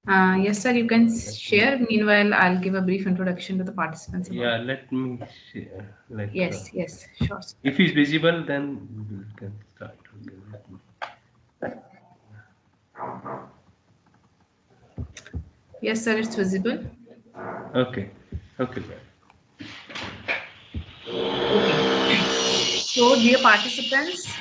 Yes, sir, you can share. Meanwhile, I'll give a brief introduction to the participants about Yeah, it. let me share. Yes, yes, sure, sir. If it's visible, then we can start. Okay, let me. Yes, sir, it's visible. Okay, okay, ma'am. Okay. So, dear participants,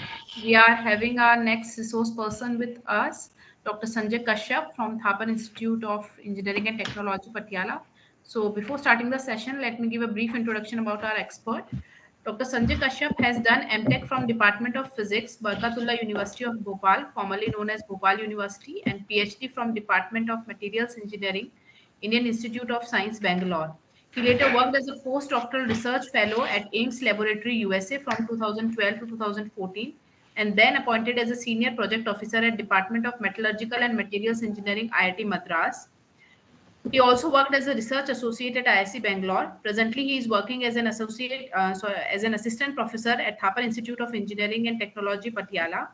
we are having our next resource person with us, Dr. Sanjay Kashyap from Thapar Institute of Engineering and Technology, Patiala. So, before starting the session, let me give a brief introduction about our expert. Dr. Sanjay Kashyap has done MTech from Department of Physics, Barkatullah University of Bhopal, formerly known as Bhopal University, and PhD from Department of Materials Engineering, Indian Institute of Science, Bangalore. He later worked as a postdoctoral research fellow at Inst Laboratory, USA from 2012 to 2014, and then appointed as a senior project officer at Department of Metallurgical and Materials Engineering, IIT Madras. He also worked as a research associate at IIC Bangalore. Presently, he is working as an as an assistant professor at Thapar Institute of Engineering and Technology, Patiala.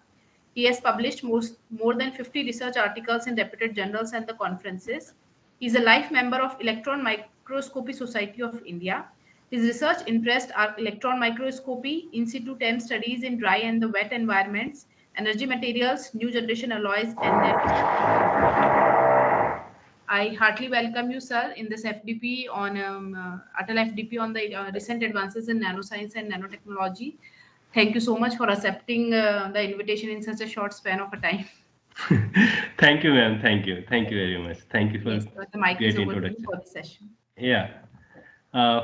He has published more than 50 research articles in reputed journals and the conferences. He is a life member of Electron Microscopy Society of India. His research interests are electron microscopy, in situ TEM studies in dry and the wet environments, energy materials, new generation alloys, and nanostructural. I heartily welcome you, sir, in this FDP on ATAL FDP on the recent advances in nanoscience and nanotechnology. Thank you so much for accepting the invitation in such a short span of a time. Thank you, ma'am. Thank you very much. Thank you for Yes, sir, the mic is great over to you introduction. for the session. Yeah.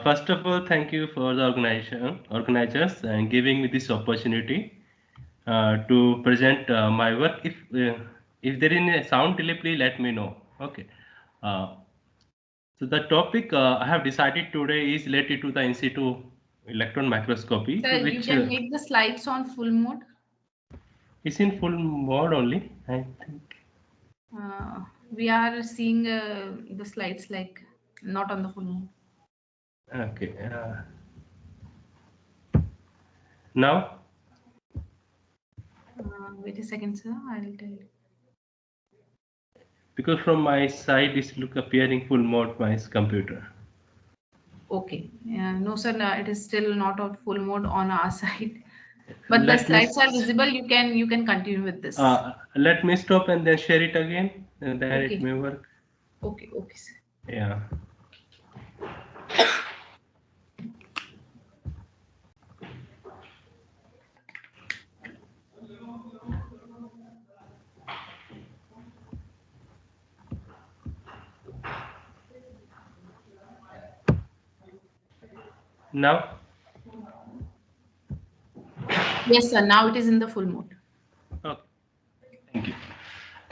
First of all, thank you for the organizers and giving me this opportunity to present my work. If there is a sound delay, please let me know. Okay. Uh, so the topic I have decided today is related to the in situ electron microscopy, Sir, you which can make the slides on full mode. is in full mode only. I think. We are seeing the slides like not on the full mode. Okay. Now. Wait a second, sir. I'll tell you. Because from my side it's look appearing full mode my computer. Okay. No, sir, no, it is still not on full mode on our side. But the Let me slides are visible. You can continue with this. let me stop and then share it again and then it Okay. may work. Okay. Okay, sir. Yeah. Now. Yes, sir. Now it is in the full mode. Okay. Thank you.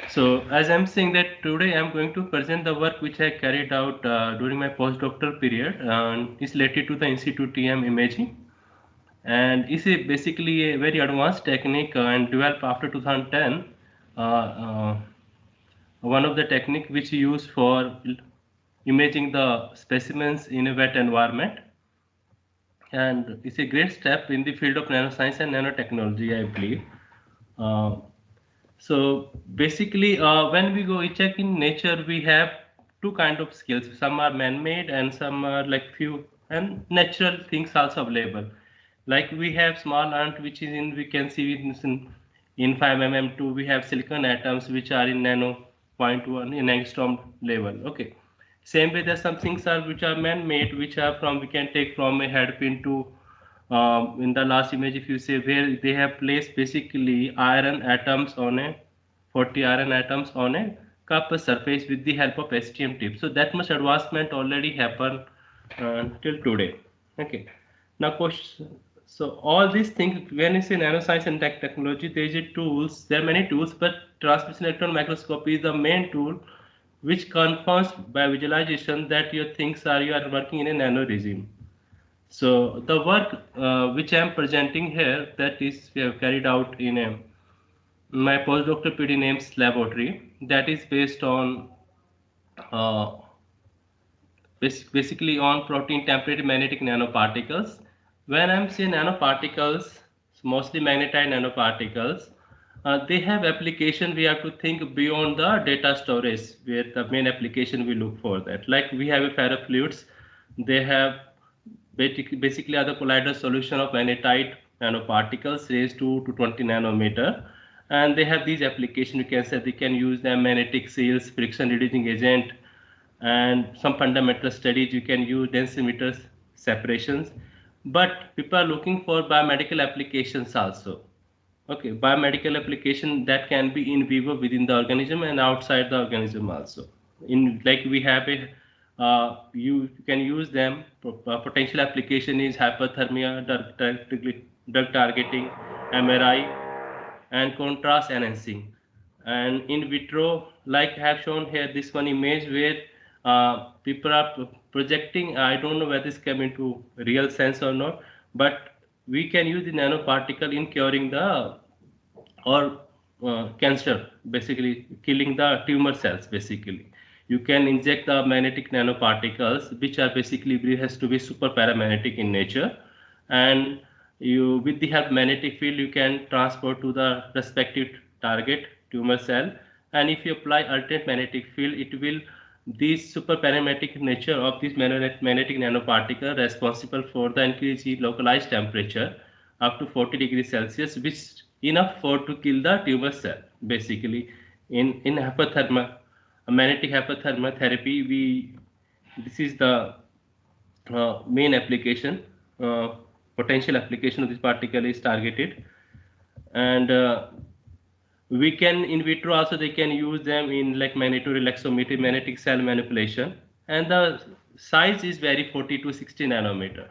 So as I'm saying that today I'm going to present the work which I carried out during my postdoctoral period and is related to the in situ TM imaging and is a basically a very advanced technique and developed after 2010. One of the technique which used for imaging the specimens in a wet environment and it's a great step in the field of nanoscience and nanotechnology, I believe. uh, so basically when we go check in nature we have two kind of skills, some are man-made and some are like few and natural things also available, like we have small ant which is in we can see in 5 mm2 we have silicon atoms which are in nano point 0.1 in angstrom level. Okay, same way there's some things are which are man-made which are from we can take from a head pin to in the last image if you say where they have placed basically iron atoms on a 40 iron atoms on a copper surface with the help of STM tip. So that much advancement already happened till today. Okay. Now question. So all these things when you say nanoscience and technology, there is a tools. There are many tools, but transmission electron microscopy is the main tool which confirms by visualization that your things are you are working in a nano regime. So the work which I am presenting here that is we have carried out in a my postdoctoral PD names laboratory that is based on uh, basically on protein temporary magnetic nanoparticles. When I'm saying nanoparticles, it's mostly magnetite nanoparticles. They have application. We have to think beyond the data storage, where the main application we look for that. Like we have a ferrofluids, they have basically are the colloidal solution of magnetite nanoparticles raised to 20 nanometer, and they have these application. You can say they can use them magnetic seals, friction reducing agent, and some fundamental studies. You can use densimeter separations, but people are looking for biomedical applications also. Okay, biomedical application that can be in vivo within the organism and outside the organism also. In like we have a you can use them. Potential application is hyperthermia, drug targeting, MRI, and contrast enhancing. And in vitro, like I have shown here, this one image where people are projecting. I don't know whether this came into real sense or not, but we can use the nanoparticle in curing the or cancer, basically killing the tumor cells. Basically, you can inject the magnetic nanoparticles, which are basically has to be super paramagnetic in nature, and you with the help magnetic field you can transport to the respective target tumor cell. And if you apply alternate magnetic field, it will this super paramagnetic nature of this magnetic nanoparticle responsible for the increase in localized temperature up to 40 degrees Celsius, which enough for to kill the tumor cell. Basically, in hypothermia, magnetic hypothermia therapy, we this is the main application, potential application of this particle is targeted, and we can in vitro also they can use them in like magnetorelaxometry, magnetic cell manipulation, and the size is very 40 to 60 nanometer.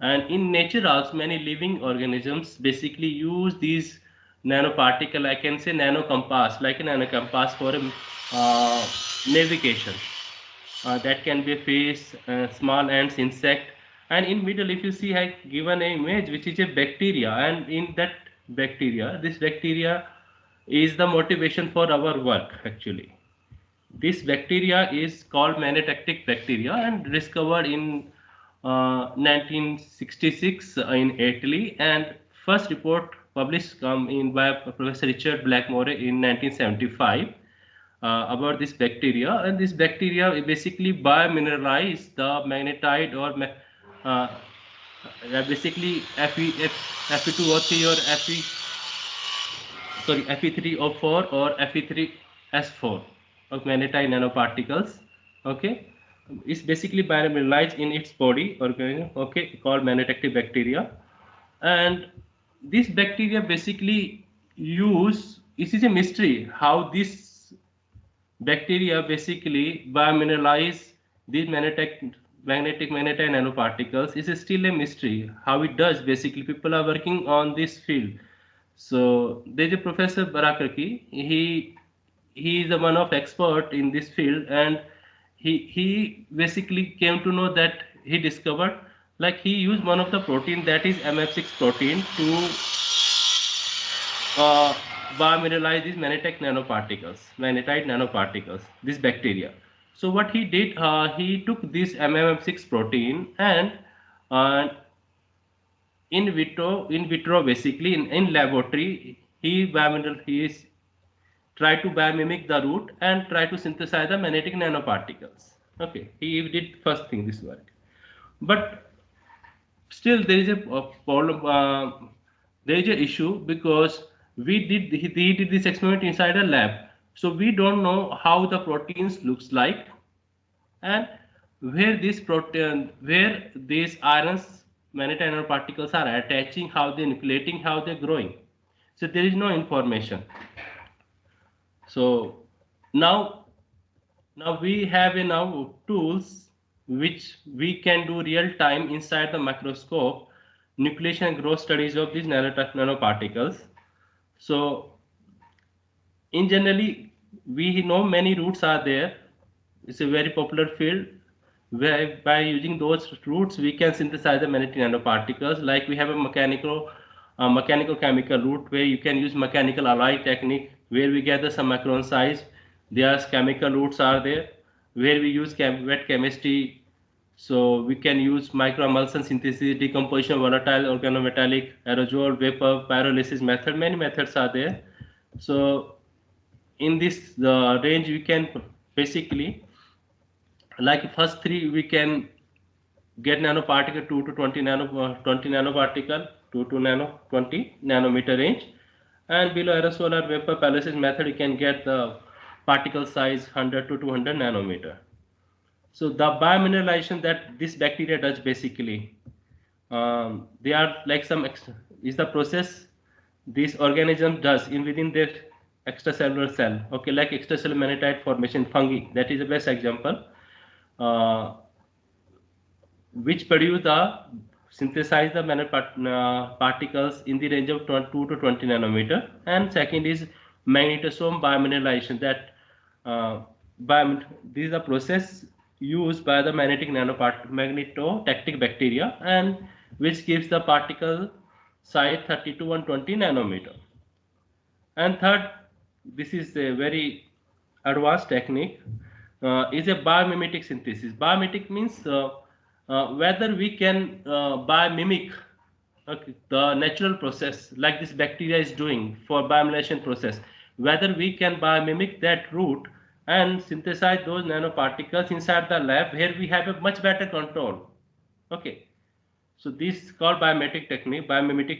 And in nature also many living organisms basically use these nanoparticle, I can say nano compass, like a nano compass for a navigation. That can be a fish, small ants, insect. And in middle, if you see, I given an image which is a bacteria, and in that bacteria, this bacteria is the motivation for our work actually. This bacteria is called Nanotech bacteria and discovered in 1966 in Italy, and first report published come in by Professor Richard Blackmore in 1975 about this bacteria. And this bacteria basically biomineralize the magnetite or uh, basically Fe2O3 or Fe3O4 or Fe3S4 of magnetite nanoparticles. Okay, it's basically biomineralized in its body organism. Okay, called nanotech bacteria, and this bacteria basically use. It is a mystery how this bacteria basically biomineralize these magnetic magnetite nanoparticles. Is still a mystery how it does. Basically, people are working on this field. So there's a Professor Barakraki. He is a one of expert in this field, and he basically came to know that he discovered like he used one of the protein, that is MF6 protein, to uh, biomineralize these magnetite nanoparticles, this bacteria. So what he did, he took this MMF6 protein and uh, in vitro basically in laboratory he is try to biomimic the root and try to synthesize the magnetic nanoparticles. Okay, he did first thing this work, but still there is a problem. There is a issue because he did this experiment inside a lab, so we don't know how the proteins looks like, and where these ions magnetite nanoparticles are attaching, how they're nucleating, how they're growing. So there is no information. So now we have now tools which we can do real time inside the microscope nucleation and growth studies of these nanoparticles. So in generally we know many routes are there. It's a very popular field where by using those routes we can synthesize the magnetic nanoparticles. Like we have a mechanical chemical route where you can use mechanical alloy technique where we gather some macron size. There's chemical routes are there where we use wet chemistry. So we can use microemulsion synthesis, decomposition, volatile organometallic, aerosol, vapor, pyrolysis method. Many methods are there. So in this range we can basically, like first three we can get nanoparticle 2 to 20 nanoparticle 2 to 20 nanometer range, and below aerosol or vapor pyrolysis method you can get the particle size 100 to 200 nanometer. So the biomineralization that this bacteria does basically, they are like some is the process this organism does in within their extracellular cell. Okay, like extracellular mannetite formation, fungi, that is the best example, uh, which produce the synthesize the particles in the range of 2 to 20 nanometer. And second is magnetosome biomineralization, that uh, this is a process used by the magnetotactic bacteria, and which gives the particle size 30 to 120 nanometer. And third, this is a very advanced technique, is a biomimetic synthesis. Biomimetic means whether we can biomimic, okay, the natural process like this bacteria is doing for biomylation process, whether we can biomimic that route and synthesize those nanoparticles inside the lab where we have a much better control. Okay, so this is called biomimetic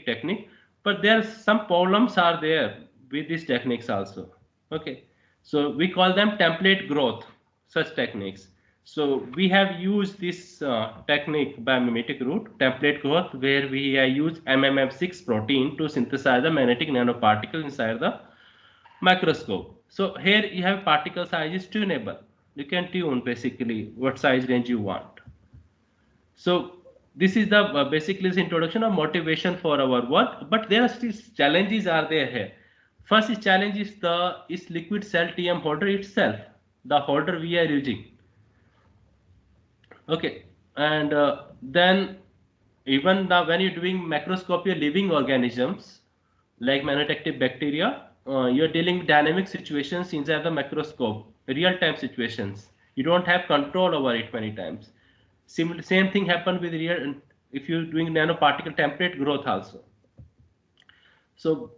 technique, but there are some problems are there with these techniques also. Okay, so we call them template growth, such techniques. So we have used this technique biomimetic route, template growth, where we use MMF6 protein to synthesize the magnetic nanoparticles inside the microscope. So here you have particle size is tunable. You can tune basically what size range you want. So this is the basically this introduction of motivation for our work, but there are still challenges are there here. First is challenge is the is liquid cell TM holder itself, the holder we are using. Okay, and then even the when you're doing macroscopy of living organisms like manotactic bacteria, you're dealing with dynamic situations inside the microscope, real-time situations. You don't have control over it many times. Same thing happened with real if you're doing nanoparticle template growth also. So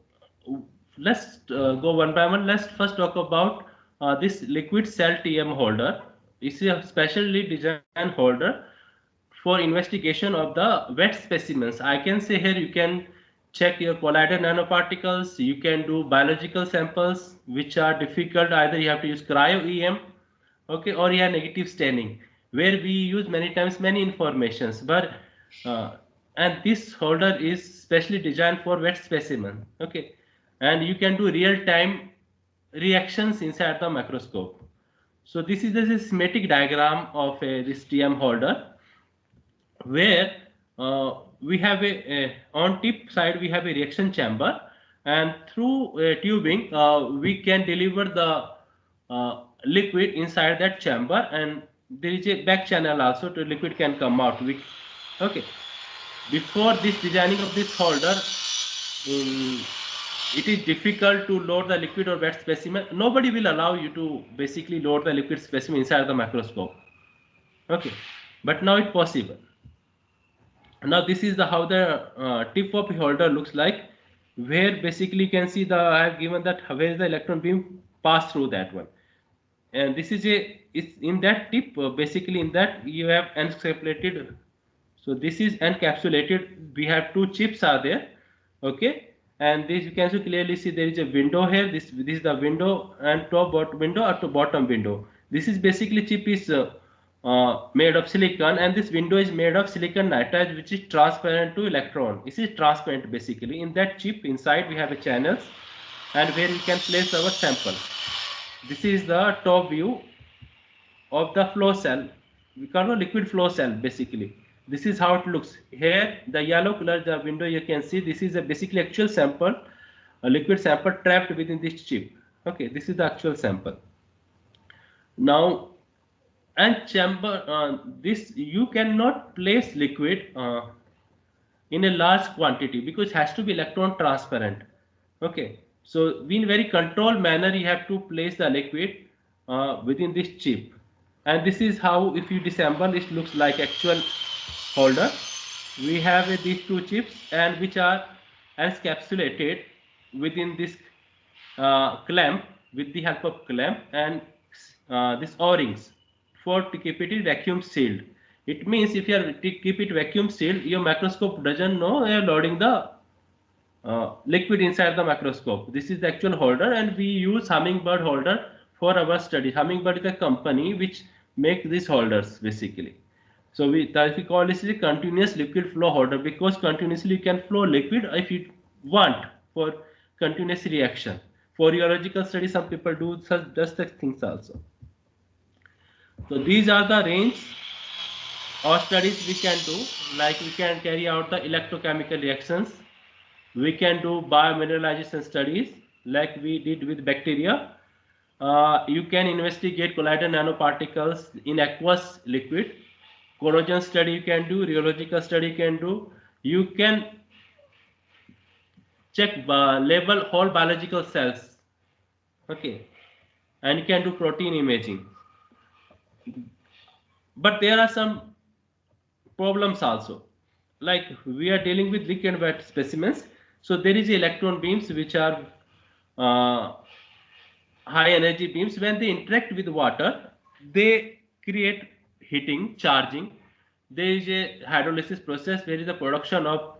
let's go one by one. Let's first talk about this liquid cell TM holder. It's a specially designed holder for investigation of the wet specimens. I can say here you can check your collider nanoparticles. You can do biological samples which are difficult. Either you have to use cryo EM, okay, or you have negative staining, where we use many times many informations, but uh, and this holder is specially designed for wet specimen. Okay, and you can do real time reactions inside the microscope. So this is the schematic diagram of this TM holder, where we have on tip side we have a reaction chamber, and through tubing we can deliver the liquid inside that chamber, and there is a back channel also to liquid can come out. Okay, before this designing of this holder, in, it is difficult to load the liquid or wet specimen. Nobody will allow you to basically load the liquid specimen inside the microscope. Okay, but now it's possible. Now this is the how the tip of the holder looks like, where basically you can see the I have given that where the electron beam pass through that one, and this is a it's in that tip, basically in that you have encapsulated. So this is encapsulated, we have two chips are there. Okay, and this you can so clearly see there is a window here. This is the window, and top window or to bottom window. This is basically chip is made of silicon, and this window is made of silicon nitride, which is transparent to electron. This is transparent basically. In that chip inside we have a channels, and where we can place our sample. This is the top view of the flow cell. We call it liquid flow cell basically. This is how it looks. Here the yellow color, the window you can see, this is a basically actual sample, a liquid sample trapped within this chip. Okay, this is the actual sample. Now, and chamber, this you cannot place liquid in a large quantity because it has to be electron transparent. Okay, so in very controlled manner you have to place the liquid within this chip, and this is how if you disassemble it looks like actual holder. We have these two chips and which are encapsulated within this clamp, with the help of clamp and this O-rings for to keep it vacuum sealed. It means if you are to keep it vacuum sealed, your microscope doesn't know you are loading the liquid inside the microscope. This is the actual holder, and we use hummingbird holder for our study. Hummingbird is a company which make these holders basically. So we call this a continuous liquid flow holder, because continuously you can flow liquid if you want for continuous reaction. For urological study, some people do such things also. So these are the range of studies we can do. Like we can carry out the electrochemical reactions. We can do biomineralization studies like we did with bacteria. You can investigate colloidal nanoparticles in aqueous liquid. Corrosion study you can do, rheological study you can do. You can check label whole biological cells, okay, and you can do protein imaging. But there are some problems also. Like we are dealing with liquid and wet specimens, so there is electron beams which are uh, high energy beams. When they interact with water, they create heating, charging. There is a hydrolysis process where is the production of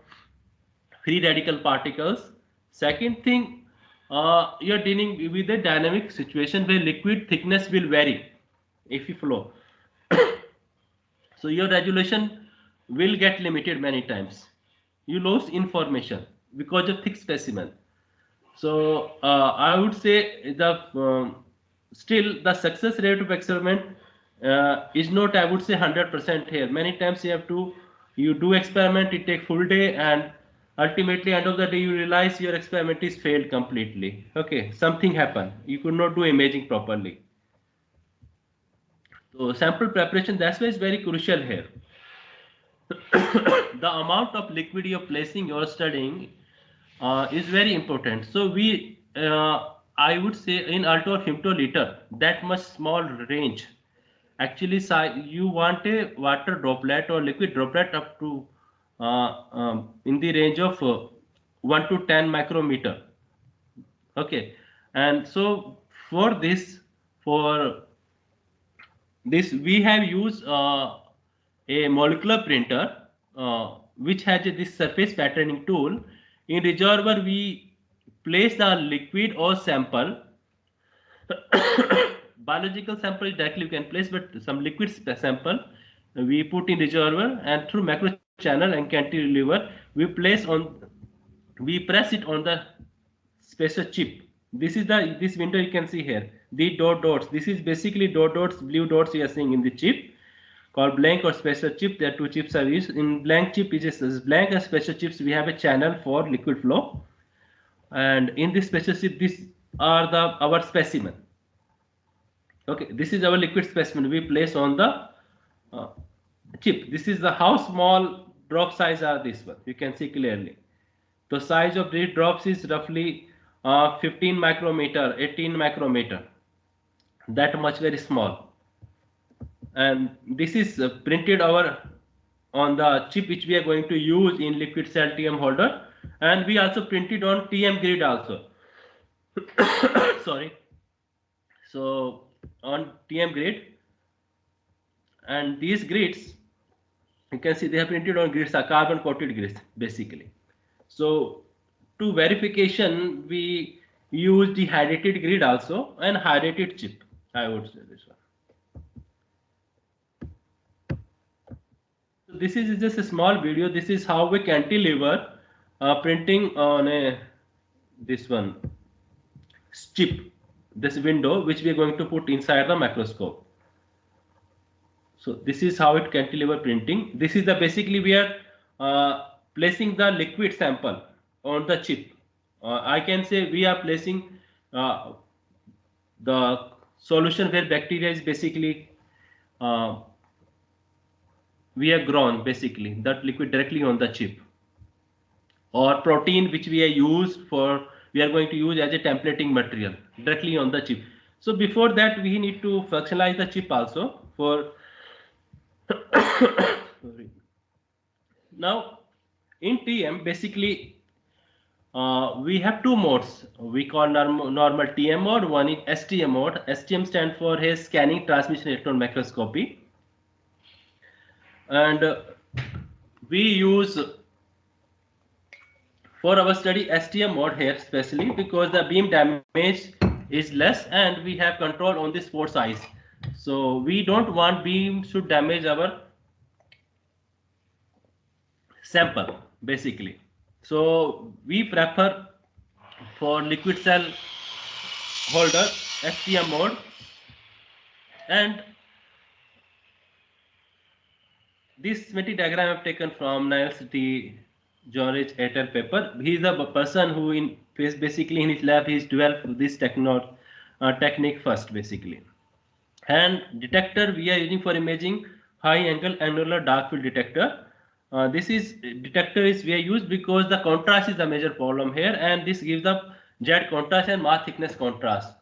free radical particles. Second thing, you are dealing with a dynamic situation where liquid thickness will vary if you flow. So your resolution will get limited many times. You lose information because of thick specimen. So I would say the still the success rate of experiment is not, I would say, 100% here. Many times you do experiment, it take full day, and ultimately end of the day you realize your experiment is failed completely. Okay, something happened. You could not do imaging properly. So sample preparation, that's why is very crucial here. The amount of liquid you're placing, you're studying is very important. So I would say in alto or femtoliter, that much small range. Actually, you want a water droplet or liquid droplet up to in the range of 1 to 10 micrometer. Okay, and so for this we have used a molecular printer which has this surface patterning tool. In reservoir we place the liquid or sample. Biological sample directly you can place, but some liquid sample we put in reservoir, and through macro channel and cantilever we press it on the spacer chip. This window you can see here, the dots. This is basically dots, blue dots you are seeing in the chip, called blank or spacer chip. There are two chips are used. In blank chip, is blank and spacer chips, we have a channel for liquid flow, and in this spacer chip, these are our specimen. Okay, this is our liquid specimen we place on the uh, chip. This is the how small drop size are this one. You can see clearly. The size of these drops is roughly 15 micrometer, 18 micrometer. That much very small. And this is printed on the chip which we are going to use in liquid cell TM holder, and we also printed on TM grid also. Sorry. So on TM grid, and these grids you can see they have printed on grids, are carbon coated grids basically. So to verification we use the hydrated grid also and hydrated chip, I would say this one. So this is just a small video. This is how we cantilever printing on this one chip, this window which we are going to put inside the microscope. So this is how it cantilever printing. This is the basically we are placing the liquid sample on the chip. I can say we are placing the solution where bacteria is basically we have grown basically that liquid directly on the chip, or protein which we are going to use as a templating material directly on the chip. So before that we need to fractionalize the chip also for sorry. Now in TM basically We have two modes. We call normal TM mode. One is STM mode. STM stands for his scanning transmission electron microscopy, and we use for our study STM mode here, especially because the beam damage is less and we have control on this pore size. So we don't want beam should damage our sample basically. So we prefer for liquid cell holder STM mode, and this schematic diagram I have taken from Nanosci George ATAL paper. He is a person who basically in his lab he's developed this technique first basically. And detector we are using for imaging high angle angular dark field detector. This is detector is we are used because the contrast is the major problem here, and this gives the jet contrast and mass thickness contrast.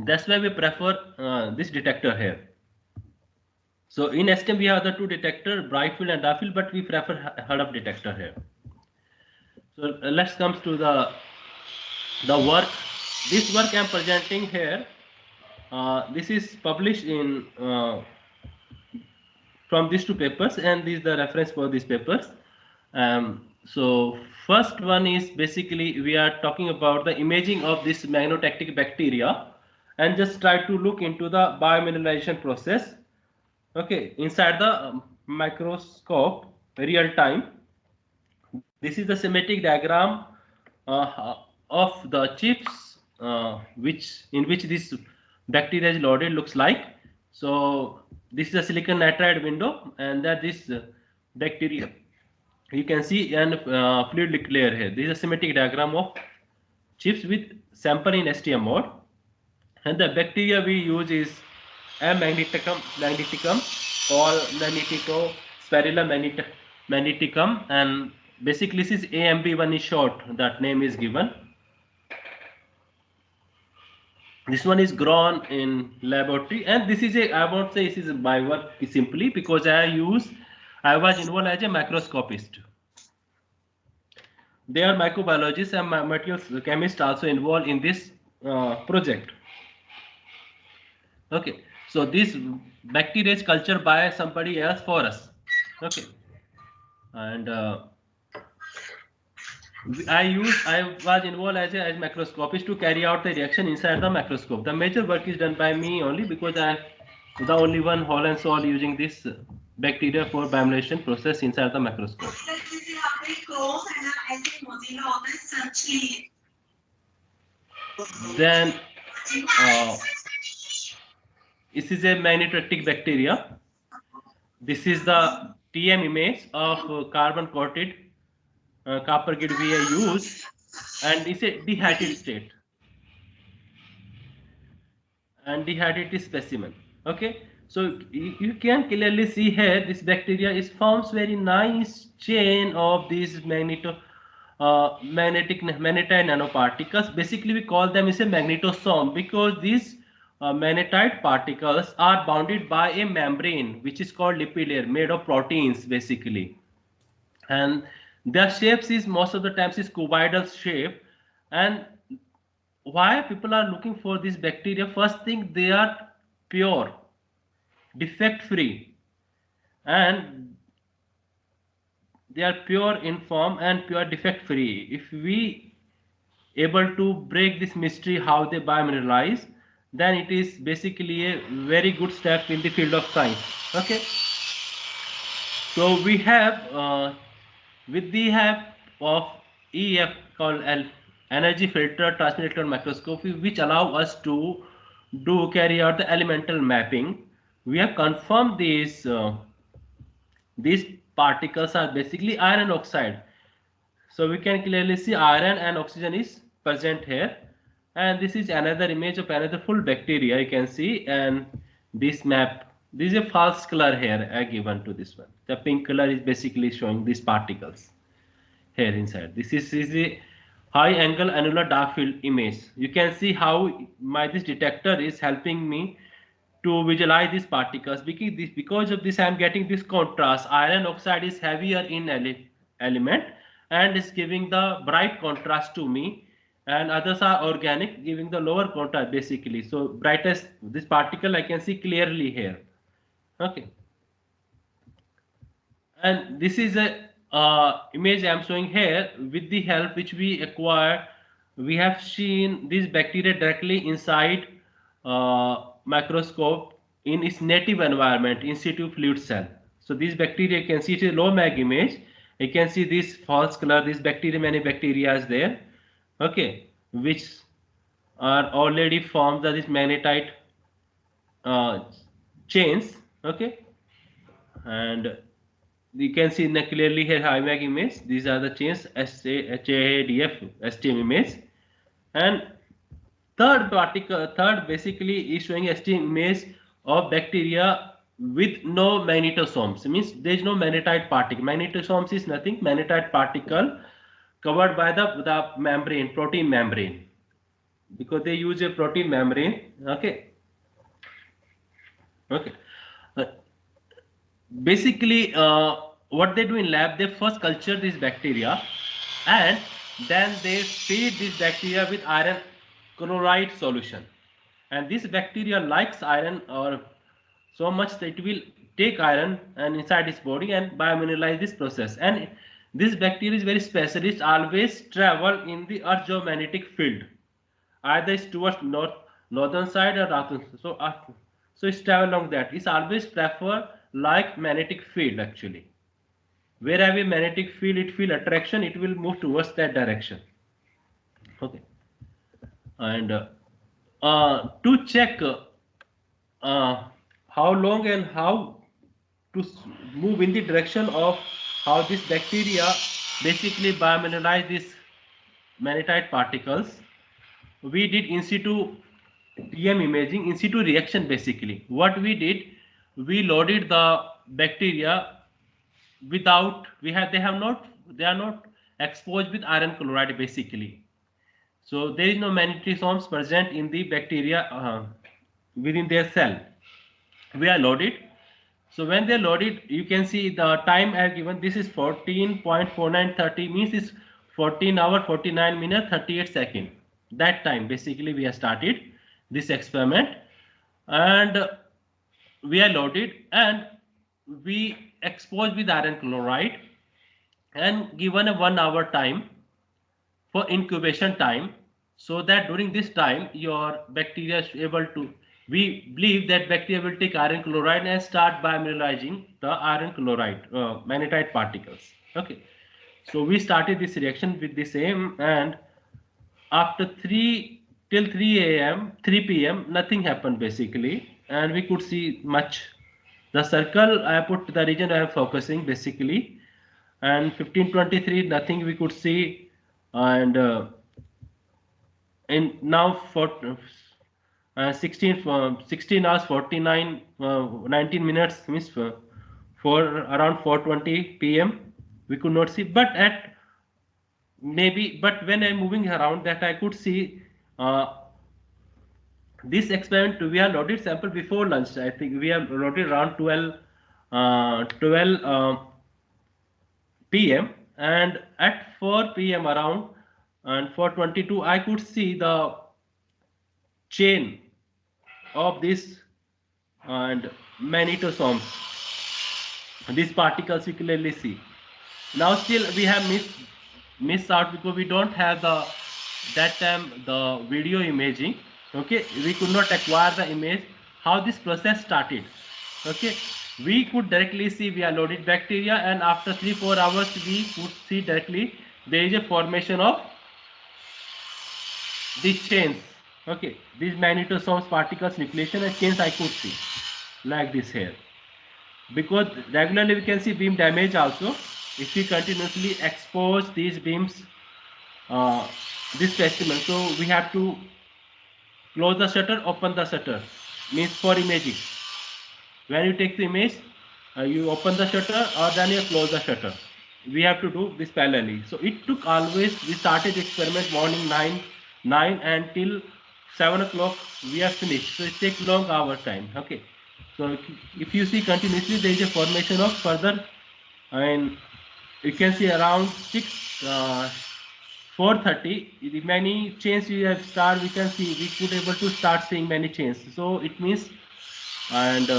That's why we prefer this detector here. So in STEM we have the two detector, bright field and dark field, but we prefer HUD detector here. So let's come to the work. This work I am presenting here. This is published in from these two papers, and this is the reference for these papers. So first one is basically we are talking about the imaging of this magnetotactic bacteria, and just try to look into the biomineralization process. Okay, inside the microscope, real time. This is the schematic diagram of the chips, in which this bacteria is loaded looks like. So this is a silicon nitride window, and that this bacteria you can see an fluid layer here. This is a schematic diagram of chips with sample in STM mode, and the bacteria we use is M. magneticum or Magnetico spirilla magneticum, and basically this is AMB1 is short, that name is given. This one is grown in laboratory, and this is I won't say this is my work simply because I was involved as a microscopist. They are microbiologists and materials chemists also involved in this project. Okay, so this bacteria is cultured by somebody else for us. Okay, and I was involved as a microscopist to carry out the reaction inside the microscope. The major work is done by me only because I am the only one whole and soul using this bacteria for biomilation process inside the microscope. Then this is a magnetotactic bacteria. This is the TM image of carbon coated copper gate we use, and it's a dehydrated state and dehydrated specimen. Okay, so you can clearly see here this bacteria is forms very nice chain of these magnetite nanoparticles. Basically we call them is a magnetosome because these magnetite particles are bounded by a membrane which is called lipid layer made of proteins basically, and their shapes is most of the times is cuboidal shape. And why people are looking for this bacteria? First thing, they are pure, defect free, and they are pure in form and pure defect free. If we able to break this mystery how they biomineralize, then it is basically a very good step in the field of science. Okay, so we have with the help of EF called energy filter transmission electron microscopy, which allow us to carry out the elemental mapping. We have confirmed these particles are basically iron oxide. So we can clearly see iron and oxygen is present here, and this is another image of another full bacteria you can see. And this map, this is a false color here given to this one. The pink color is basically showing these particles here inside. This is a high angle annular dark field image. You can see how this detector is helping me to visualize these particles. Because of this I am getting this contrast. Iron oxide is heavier in element, and is giving the bright contrast to me, and others are organic, giving the lower contrast basically. So brightest this particle I can see clearly here. Okay, and this is a image I am showing here. With the help which we acquire, we have seen this bacteria directly inside microscope in its native environment, in situ fluid cell. So this bacteria, you can see it is a low mag image. You can see this false color, this bacteria, many bacteria is there, okay, which are already formed this magnetite uh, chains, okay, and you can see clearly here high mag image. These are the chains HADF STM image, and third basically is showing STM image of bacteria with no magnetosomes. Means there is no magnetite particle. Magnetosomes is nothing. Magnetite particle covered by the membrane, protein membrane, because they use a protein membrane. Okay, okay. Uh, Basically what they do in lab, they first culture this bacteria, and then they feed this bacteria with iron chloride solution, and this bacteria likes iron or so much that it will take iron and inside its body and biomineralize this process. And this bacteria is very specialist, always travel in the earth geomagnetic field, either it's towards northern side or southern. So it's travel along that. It's always prefer like magnetic field actually. Wherever magnetic field it feel attraction, it will move towards that direction. Okay, and to check how long and how to move in the direction of how this bacteria basically biomineralize these magnetite particles, we did in situ PM imaging, in situ reaction. Basically what we did, we loaded the bacteria without they are not exposed with iron chloride basically. So there is no magnetosomes present in the bacteria within their cell. We are loaded. So when they are loaded, you can see the time I have given. This is 14.4930, means is 14 hour 49 minutes 38 second. That time basically we have started this experiment, and we are loaded and we exposed with iron chloride and given a 1 hour time for incubation time, so that during this time your bacteria is able to, we believe that bacteria will take iron chloride and start biomineralizing the iron chloride magnetite particles. Okay, so we started this reaction with the same, and after 3 till 3 a.m 3 p.m nothing happened basically, and we could see much. The circle I put the region I am focusing basically, and 1523 nothing we could see, and in now for 16 hours 49 19 minutes, means for around 4:20 p.m we could not see, but at maybe, but when I'm moving around that I could see this experiment. We have loaded sample before lunch. I think we have loaded around 12 p.m, and at 4 p.m around and 4:22 I could see the chain of this and magnetosomes. These particles we clearly see. Now still we have missed out because we don't have the that time the video imaging. Okay, we could not acquire the image how this process started. Okay, we could directly see we are loaded bacteria, and after 3-4 hours we could see directly there is a formation of these chains. Okay, these magnetosomes particles nucleation and chains I could see like this here, because regularly we can see beam damage also if we continuously expose these beams this specimen. So we have to close the shutter, open the shutter, means for imaging. When you take the image, you open the shutter or then you close the shutter. We have to do this parallelly. So it took always, we started experiment morning 9 and till 7 o'clock we are finished. So it takes long hour time. Okay. So if you see continuously there is a formation of further and you can see around 4:30 the many chains we have start, we can see we could able to start seeing many chains. So it means, and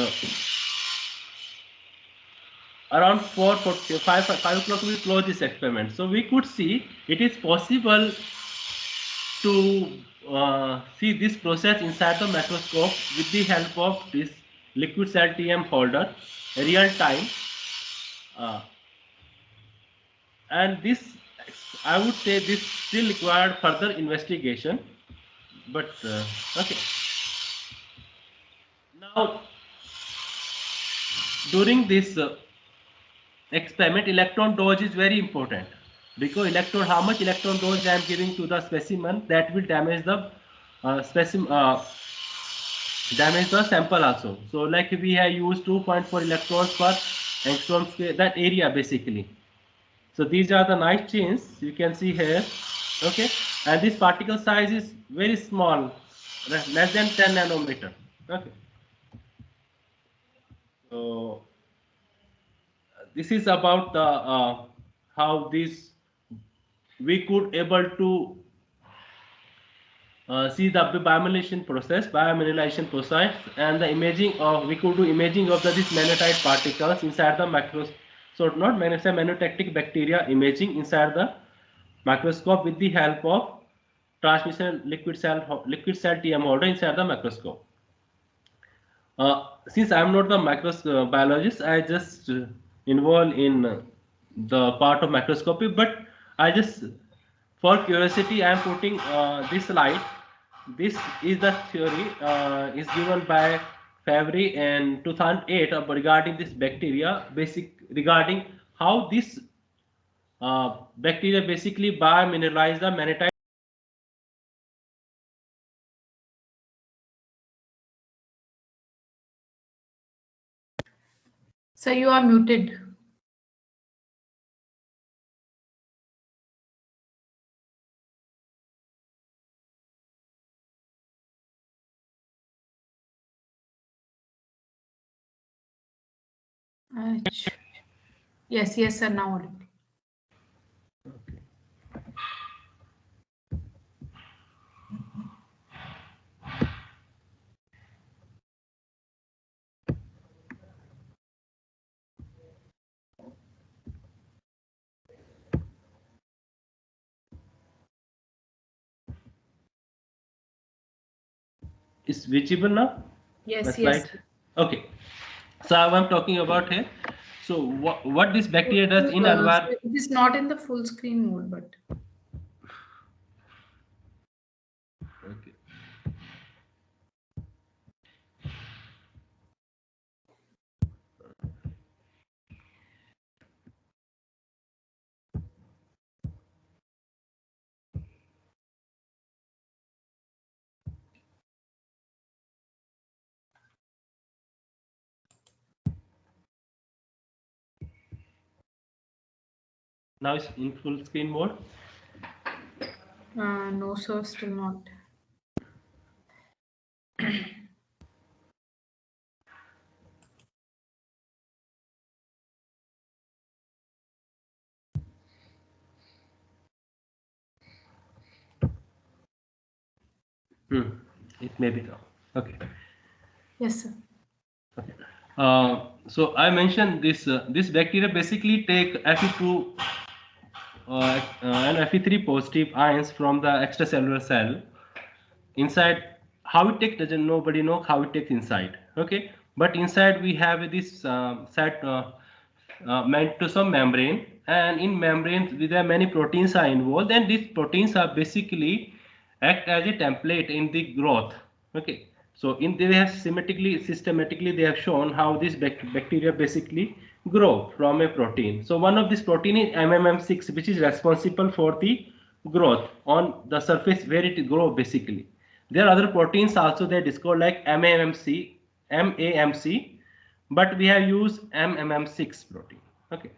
around 5 o'clock we close this experiment. So we could see it is possible to see this process inside the microscope with the help of this liquid cell TM holder real time, uh, and this, I would say this still required further investigation, but okay. Now during this experiment, electron dose is very important, because electron, how much electron dose I am giving to the specimen, that will damage the specimen, damage the sample also. So like we have used 2.4 electrons per angstrom square, that area basically. So these are the nice chains you can see here, okay, and this particle size is very small, less than 10 nanometer, okay. So this is about the how this we could able to see the biomyelination process, and the imaging of, we could do imaging of these nanotite particles inside the micros, so not nanotectic bacteria imaging inside the microscope with the help of transmission liquid cell TM holder inside the microscope. Since I am not the microbiologist, I just involved in the part of microscopy, but I just, for curiosity, I am putting this slide. This is the theory is given by Favre in 2008 regarding this bacteria, regarding how this bacteria basically biomineralize the mannitite. So you are muted. Ach. Yes, sir. Now audible. Is visible now? My Yes. slide. Okay. So I'm talking about here. So what this bacteria does in So environment. it is not in the full screen mode, but Okay. Now it's in full screen mode. no, sir, still not. It may be now. Okay. Yes, sir. Okay. So I mentioned this this bacteria basically take Fe2 and Fe3 positive ions from the extracellular cell inside. How it takes, doesn't nobody know how it takes inside, okay, but inside we have this set meant to some membrane, and in membranes there are many proteins are involved, and these proteins are basically act as a template in the growth, okay. So in they have systematically they have shown how this bacteria basically grow from a protein. So one of this protein is MMM6, which is responsible for the growth on the surface where it grow basically. There are other proteins also they discovered like MAMC, but we have used MMM6 protein, okay.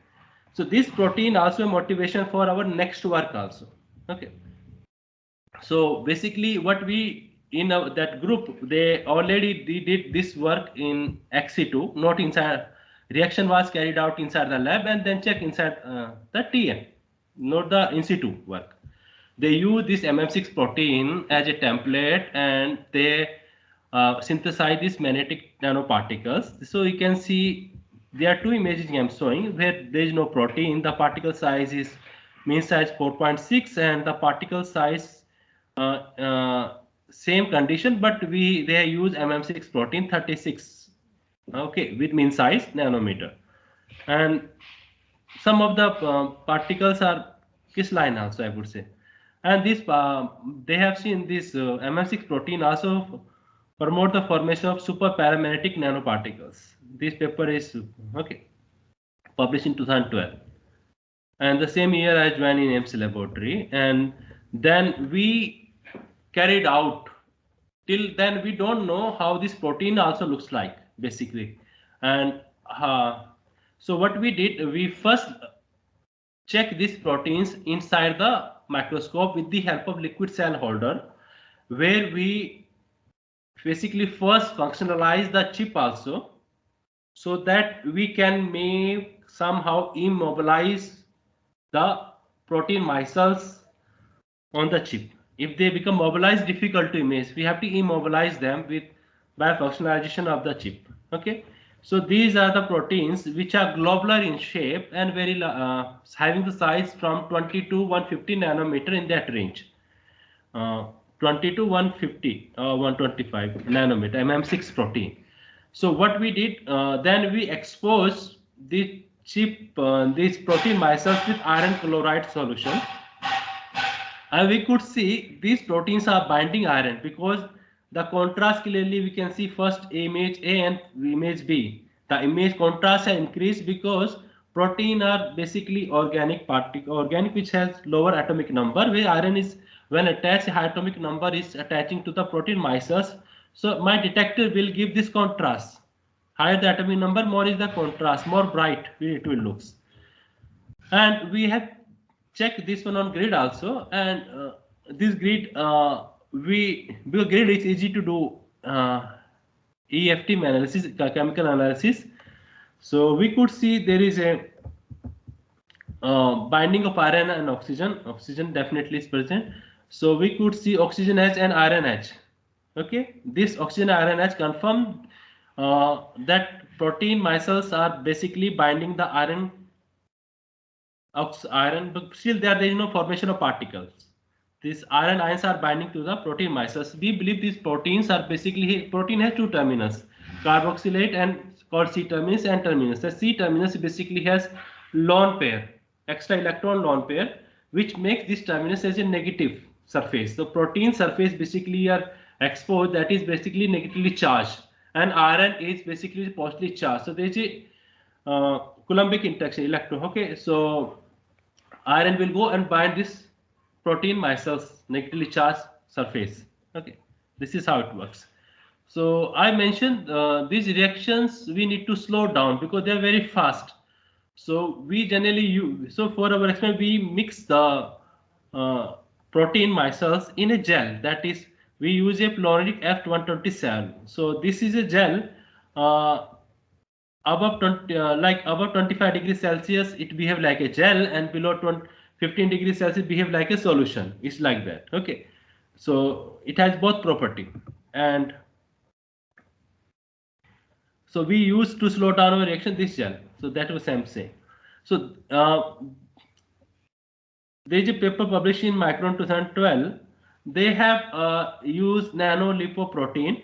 So this protein also a motivation for our next work also, okay. So basically what we in that group, they already did this work in XC2, not inside reaction was carried out inside the lab and then check inside the TM, not the in situ work. They use this MM6 protein as a template and they synthesize these magnetic nanoparticles. So you can see there are two images I am showing where there is no protein. The particle size is mean size 4.6 and the particle size uh, uh, same condition, but they use MM6 protein 36, okay, with mean size nanometer, and some of the particles are crystalline also, I would say. And this they have seen this MM6 protein also promote the formation of super paramagnetic nanoparticles. This paper is okay published in 2012, and the same year I joined in AIMS laboratory, and then we carried out. Till then we don't know how this protein also looks like basically, and so what we did, we first check these proteins inside the microscope with the help of liquid cell holder, where we basically first functionalize the chip also, so that we can make somehow immobilize the protein micelles on the chip. If they become mobilized, difficult to image, we have to immobilize them with by functionalization of the chip. Okay, so these are the proteins which are globular in shape and very having the size from 20 to 150 nanometer in that range. uh, 20 to 150 125 nanometer MM6 protein. So what we did, then we exposed the chip these protein micelles with iron chloride solution, and we could see these proteins are binding iron because the contrast clearly we can see first image A and image B. The image contrast has increased because protein are basically organic particle, organic which has lower atomic number, where iron is when attached high atomic number is attaching to the protein micelles. So my detector will give this contrast. Higher the atomic number, more is the contrast, more bright it will looks. And we have checked this one on grid also, and this grid we because grid is easy to do EFT analysis, chemical analysis. So we could see there is a binding of iron and oxygen. Oxygen definitely is present. So we could see oxygen H and iron H. Okay, this oxygen iron H confirm that protein micelles are basically binding the iron, but still there is no formation of particles. These iron ions are binding to the protein micelles. We believe these proteins are basically, protein has two terminus, carboxylate and called C terminus and terminus. The C terminus basically has lone pair, extra electron lone pair, which makes this terminus as a negative surface. The protein surface basically are exposed, that is basically negatively charged, and iron is basically positively charged. So there is a Coulombic interaction electron. Okay, so iron will go and bind this protein micelles negatively charged surface. Okay, this is how it works. So I mentioned these reactions we need to slow down because they are very fast. So we generally use, so for our experiment we mix the protein micelles in a gel, that is we use a fluoronic F127. So this is a gel uh, above 20 like above 25 degrees Celsius it behave like a gel, and below 15 degrees Celsius behave like a solution. It's like that. Okay, so it has both property, and so we use to slow down our reaction this gel. So that was I'm saying. So there is a paper published in Micron 2012. They have used nanolipoprotein.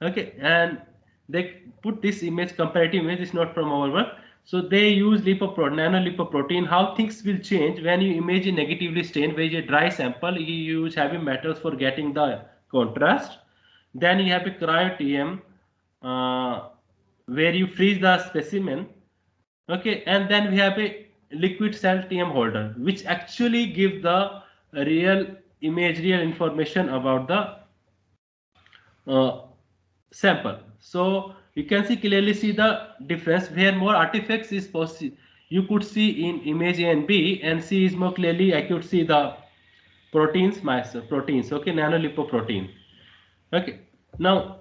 Okay, and they put this image, comparative image is not from our work. So they use nanolipoprotein. How things will change when you image a negatively stained, where is a dry sample. You use heavy metals for getting the contrast. Then you have a cryo TM, where you freeze the specimen. Okay, and then we have a liquid cell TM holder, which actually give the real image, real information about the sample. So you can clearly see the difference, where more artifacts is possible. You could see in image A and B, and C is more clearly I could see the proteins, proteins. Okay, nanolipoprotein. Okay, now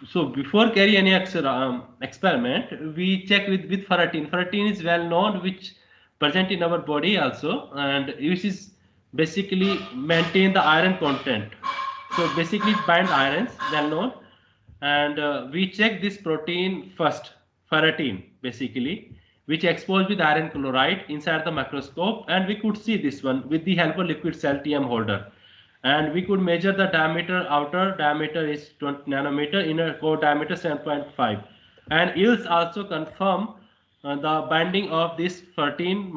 So before carry any experiment, we check with ferritin. Ferritin is well known, which present in our body also, and which is basically maintain the iron content. So basically it bind irons, well known, and we check this protein first, ferritin basically, which exposed with iron chloride inside the microscope, and we could see this one with the help of liquid cell TM holder, and we could measure the diameter. Outer diameter is 20 nanometer, inner core diameter 7.5, and yields also confirm the binding of this 13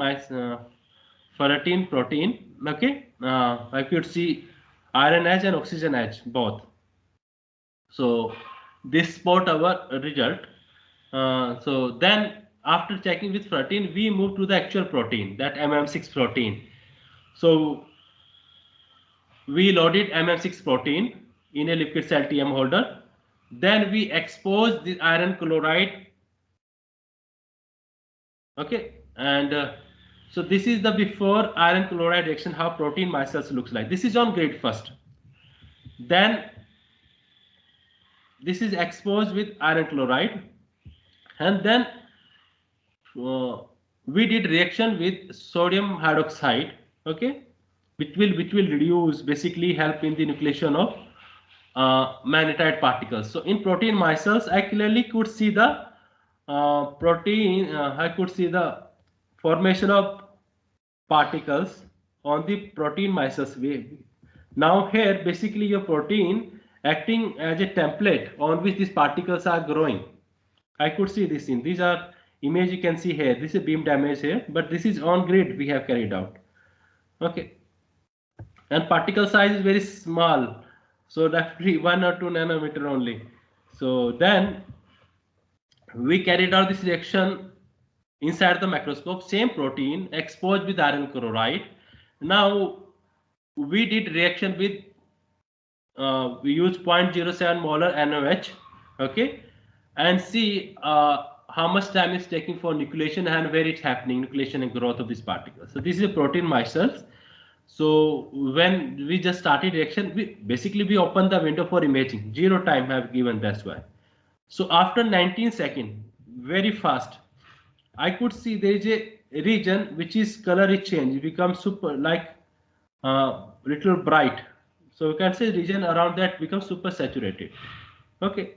protein. Okay, I could see iron edge and oxygen edge both. So this spot our result. So then after checking with protein, we move to the actual protein, that MM6 protein. So we loaded MM6 protein in a liquid cell TM holder. Then we expose the iron chloride. Okay, and so this is the before iron chloride reaction, how protein micelles looks like. This is on grade first. Then this is exposed with iron chloride, and then uh, we did reaction with sodium hydroxide. Okay, which will reduce, basically help in the nucleation of magnetite particles. So in protein micelles, I clearly could see the protein. I could see the formation of particles on the protein micelles. Now here basically your protein acting as a template on which these particles are growing. I could see this in these are image you can see here. This is beam damage here, but this is on grid we have carried out. Okay, and particle size is very small, so roughly 1 or 2 nanometer only. So then we carried out this reaction inside the microscope, same protein exposed with iron chloride. Now we did reaction with we use 0.07 molar NaOH, okay, and see how much time it's taking for nucleation and where it's happening, nucleation and growth of these particles. So this is a protein micelles. So when we just started reaction, we open the window for imaging. 0 time have given, that's why. So after 19 seconds, very fast, I could see there is a region which is color is changed. It becomes super like little bright. So you can say region around that becomes super saturated. Okay.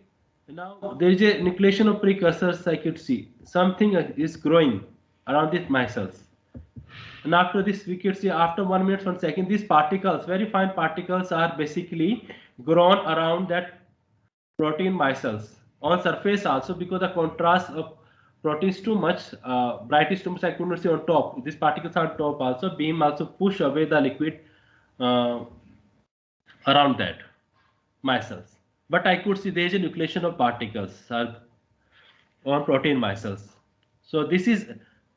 Now there is a nucleation of precursors. I could see something is growing around these micelles. And after this, we could see after 1 minute, 1 second, these particles, very fine particles, are basically grown around that protein micelles on surface also, because the contrast of protein is too much, bright is too much. I could not see on top. These particles are on top also. Beam also push away the liquid uh, around that micelles. But I could see there is a nucleation of particles on protein micelles. So this is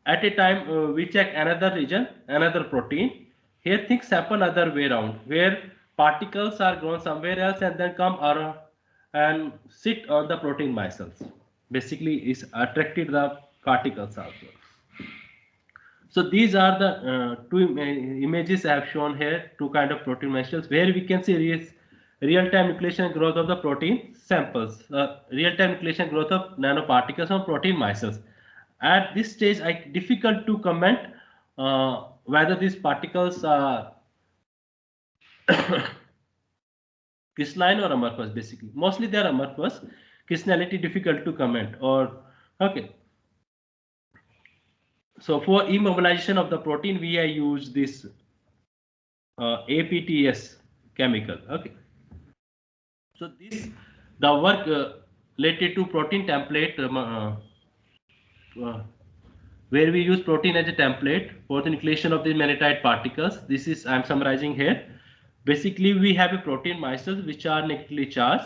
at a time we check another region, another protein. Here things happen other way around, where particles are grown somewhere else and then come around and sit on the protein micelles. Basically, is attracted the particles also. So these are the two images I have shown here, two kind of protein micelles, where we can see real-time nucleation growth of the protein samples, real-time nucleation growth of nanoparticles on protein micelles. At this stage, difficult to comment whether these particles are crystalline or amorphous. Basically, mostly they are amorphous. Crystallinity difficult to comment. Or okay. So for immobilization of the protein, we use this APTS chemical. Okay. So this the work related to protein template. Where we use protein as a template for the nucleation of the magnetite particles. This is I am summarizing here. Basically, we have a protein micelles which are negatively charged,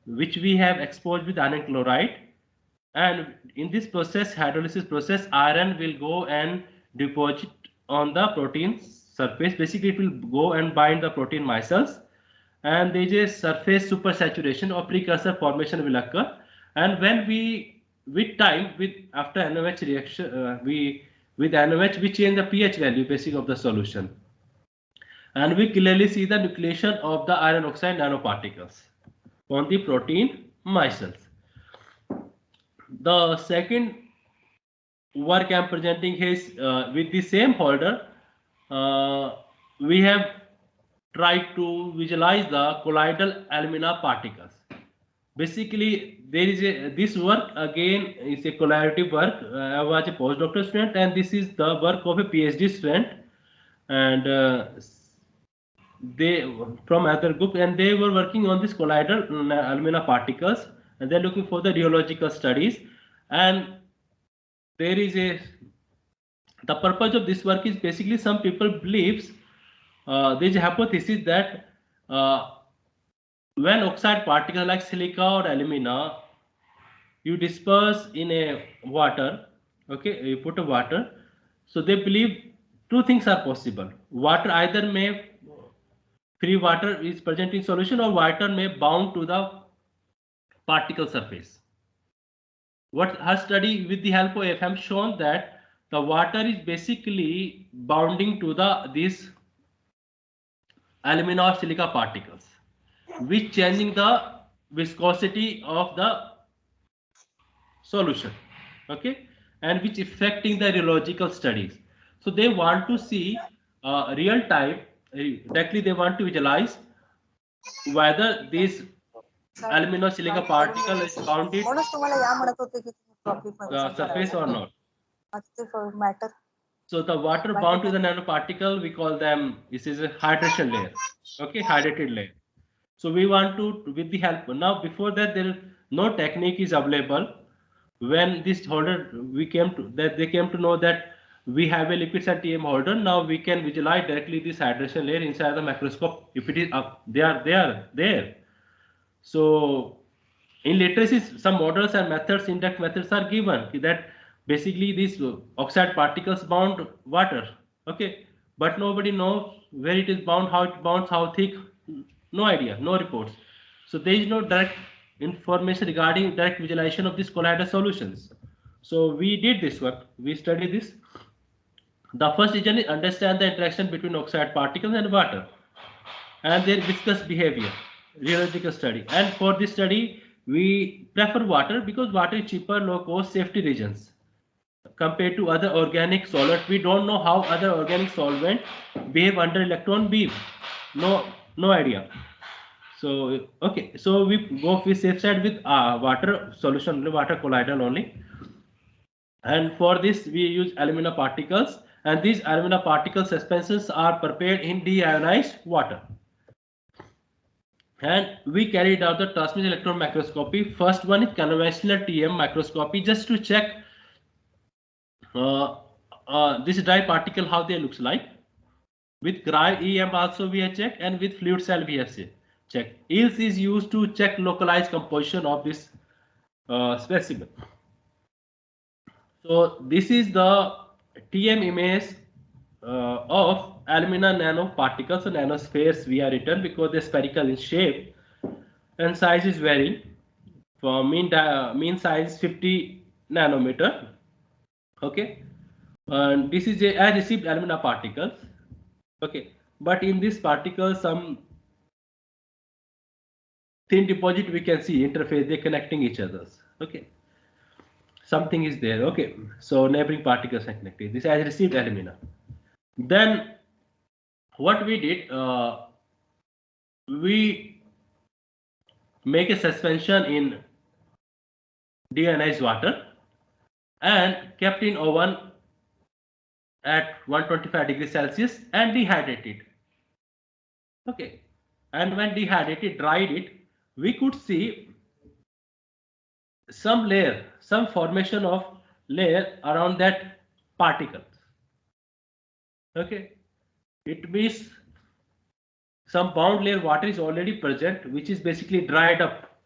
which we have exposed with iron chloride, and in this process, hydrolysis process, iron will go and deposit on the protein surface. Basically, it will go and bind the protein micelles, and there is a surface supersaturation or precursor formation will occur. And when we with time, with after NaOH reaction, with NaOH we change the pH value basically of the solution, and we clearly see the nucleation of the iron oxide nanoparticles on the protein myself. The second work I am presenting is with the same holder. We have tried to visualize the colloidal alumina particles. Basically, there is this work again is a collaborative work. I was a postdoctoral student, and this is the work of a PhD student, and they from other group, and they were working on this colloidal alumina particles, and they're looking for the rheological studies. And there is a the purpose of this work is basically some people believes there is a hypothesis that when oxide particles like silica or alumina you disperse in a water, okay, you put a water, so they believe two things are possible. Water either may free water is present in solution, or water may bound to the particle surface. What her study with the help of FM shown that the water is basically bounding to the these alumina or silica particles, which changing the viscosity of the solution, okay, and which affecting the rheological studies. So they want to see real time, directly they want to visualize whether this alumina silica particle is bounded the surface or not. So the water bound to the nanoparticle, we call them, this is a hydration layer, okay, hydrated layer. So we want to, with the help, now before that there no technique is available. When this holder, we came to that, they came to know that we have a lipid and TM holder. Now we can visualize directly this hydration layer inside the microscope. If it is up, they are there. So in literacy, some models and methods, indirect methods are given that basically these oxide particles bound water, okay, but nobody knows where it is bound, how it bounds, how thick, no idea, no reports. So there is no direct information regarding direct visualization of these colloidal solutions. So we did this work, we studied this. The first region is understand the interaction between oxide particles and water and their viscous behavior, rheological study. And for this study, we prefer water because water is cheaper, low cost, safety reasons compared to other organic solvent. We don't know how other organic solvent behave under electron beam. No idea. So okay, so we go with safe side with water solution, water colloidal only. And for this we use alumina particles, and these alumina particle suspensions are prepared in deionized water. And we carried out the transmission electron microscopy. First one is conventional TM microscopy, just to check this dry particle how they looks like. With dry EM also we have checked, and with fluid cell we have checked. EELS is used to check localized composition of this specimen. So this is the TM image of alumina nanoparticles, or nanospheres we are written, because they're spherical in shape and size is varying. For mean size 50 nanometer, okay, and this is a received alumina particles, okay, but in this particle some thin deposit we can see interface, they're connecting each others, okay, something is there, okay, so neighboring particles are connected. This has received alumina. Then what we did, we make a suspension in deionized water and kept in oven at 125 degrees Celsius and dehydrated. Okay, and when dehydrated, dried it, we could see some layer, some formation of layer around that particle. Okay, it means some bound layer water is already present, which is basically dried up,